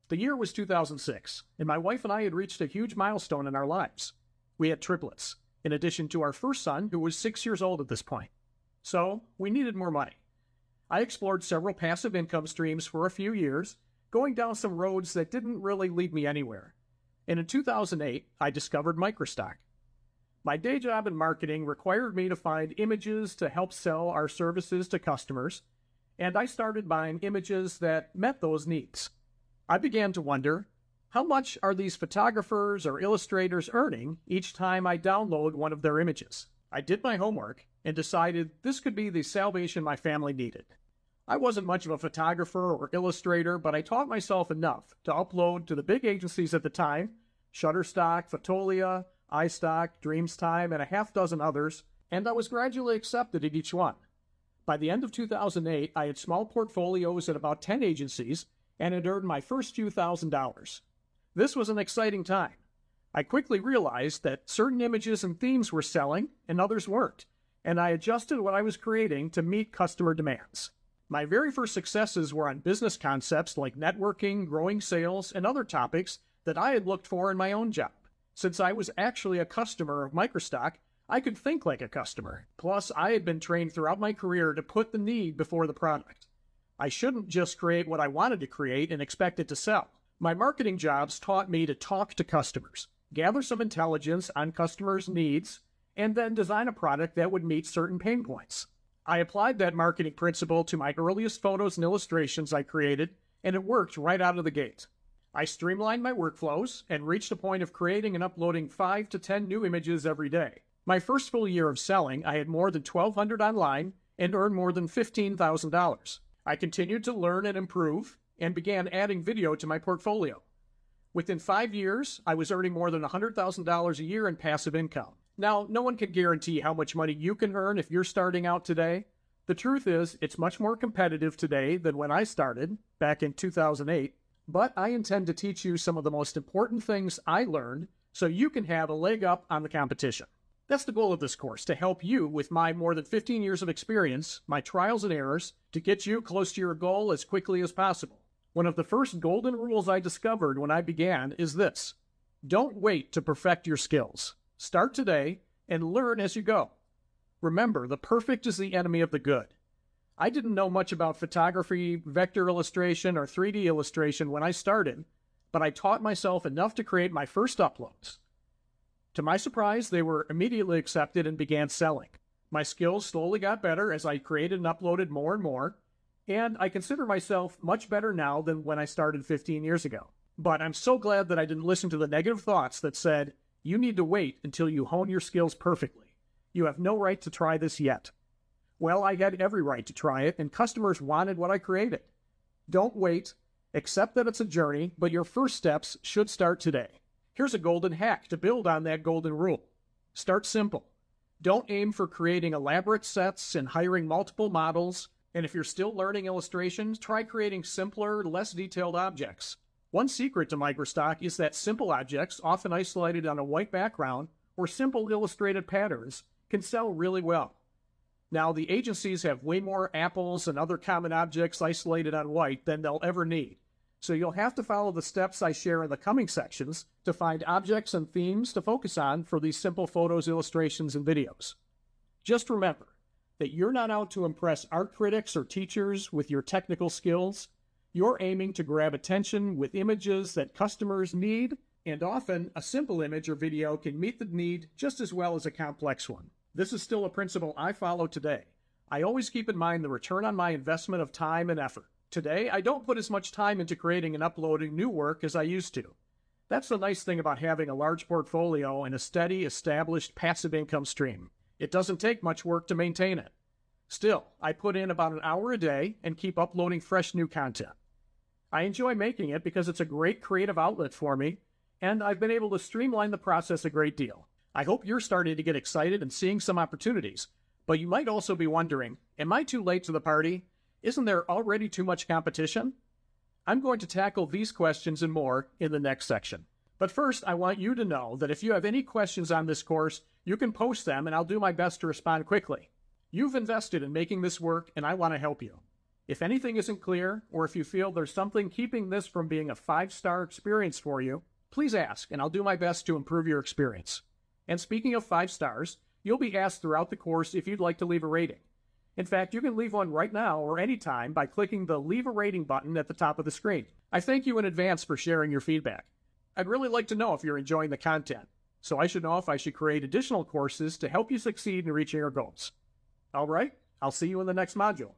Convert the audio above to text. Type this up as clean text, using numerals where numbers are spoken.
The year was 2006, and my wife and I had reached a huge milestone in our lives. We had triplets, in addition to our first son, who was 6 years old at this point. So, we needed more money. I explored several passive income streams for a few years, going down some roads that didn't really lead me anywhere. And in 2008, I discovered microstock. My day job in marketing required me to find images to help sell our services to customers, and I started buying images that met those needs. I began to wonder, how much are these photographers or illustrators earning each time I download one of their images? I did my homework and decided this could be the salvation my family needed. I wasn't much of a photographer or illustrator, but I taught myself enough to upload to the big agencies at the time, Shutterstock, Fotolia, iStock, Dreamstime, and a half dozen others, and I was gradually accepted at each one. By the end of 2008, I had small portfolios at about 10 agencies and had earned my first few $1,000s. This was an exciting time. I quickly realized that certain images and themes were selling and others weren't, and I adjusted what I was creating to meet customer demands. My very first successes were on business concepts like networking, growing sales, and other topics that I had looked for in my own job. Since I was actually a customer of microstock, I could think like a customer. Plus, I had been trained throughout my career to put the need before the product. I shouldn't just create what I wanted to create and expect it to sell. My marketing jobs taught me to talk to customers, gather some intelligence on customers' needs, and then design a product that would meet certain pain points. I applied that marketing principle to my earliest photos and illustrations I created, and it worked right out of the gate. I streamlined my workflows and reached a point of creating and uploading 5 to 10 new images every day. My first full year of selling, I had more than 1,200 online and earned more than $15,000. I continued to learn and improve and began adding video to my portfolio. Within 5 years, I was earning more than $100,000 a year in passive income. Now, no one can guarantee how much money you can earn if you're starting out today. The truth is, it's much more competitive today than when I started, back in 2008, but I intend to teach you some of the most important things I learned so you can have a leg up on the competition. That's the goal of this course, to help you with my more than 15 years of experience, my trials and errors, to get you close to your goal as quickly as possible. One of the first golden rules I discovered when I began is this: don't wait to perfect your skills. Start today and learn as you go. Remember, the perfect is the enemy of the good. I didn't know much about photography, vector illustration, or 3D illustration when I started, but I taught myself enough to create my first uploads. To my surprise, they were immediately accepted and began selling. My skills slowly got better as I created and uploaded more and more, and I consider myself much better now than when I started 15 years ago. But I'm so glad that I didn't listen to the negative thoughts that said, you need to wait until you hone your skills perfectly. You have no right to try this yet. Well, I had every right to try it, and customers wanted what I created. Don't wait. Accept that it's a journey, but your first steps should start today. Here's a golden hack to build on that golden rule. Start simple. Don't aim for creating elaborate sets and hiring multiple models, and if you're still learning illustrations, try creating simpler, less detailed objects. One secret to microstock is that simple objects, often isolated on a white background, or simple illustrated patterns, can sell really well. Now, the agencies have way more apples and other common objects isolated on white than they'll ever need, so you'll have to follow the steps I share in the coming sections to find objects and themes to focus on for these simple photos, illustrations, and videos. Just remember that you're not out to impress art critics or teachers with your technical skills. You're aiming to grab attention with images that customers need, and often a simple image or video can meet the need just as well as a complex one. This is still a principle I follow today. I always keep in mind the return on my investment of time and effort. Today, I don't put as much time into creating and uploading new work as I used to. That's the nice thing about having a large portfolio and a steady, established passive income stream. It doesn't take much work to maintain it. Still, I put in about an hour a day and keep uploading fresh new content. I enjoy making it because it's a great creative outlet for me, and I've been able to streamline the process a great deal. I hope you're starting to get excited and seeing some opportunities, but you might also be wondering, am I too late to the party? Isn't there already too much competition? I'm going to tackle these questions and more in the next section. But first, I want you to know that if you have any questions on this course, you can post them and I'll do my best to respond quickly. You've invested in making this work, and I want to help you. If anything isn't clear, or if you feel there's something keeping this from being a 5-star experience for you, please ask, and I'll do my best to improve your experience. And speaking of 5 stars, you'll be asked throughout the course if you'd like to leave a rating. In fact, you can leave one right now or anytime by clicking the Leave a Rating button at the top of the screen. I thank you in advance for sharing your feedback. I'd really like to know if you're enjoying the content, so I should know if I should create additional courses to help you succeed in reaching your goals. All right, I'll see you in the next module.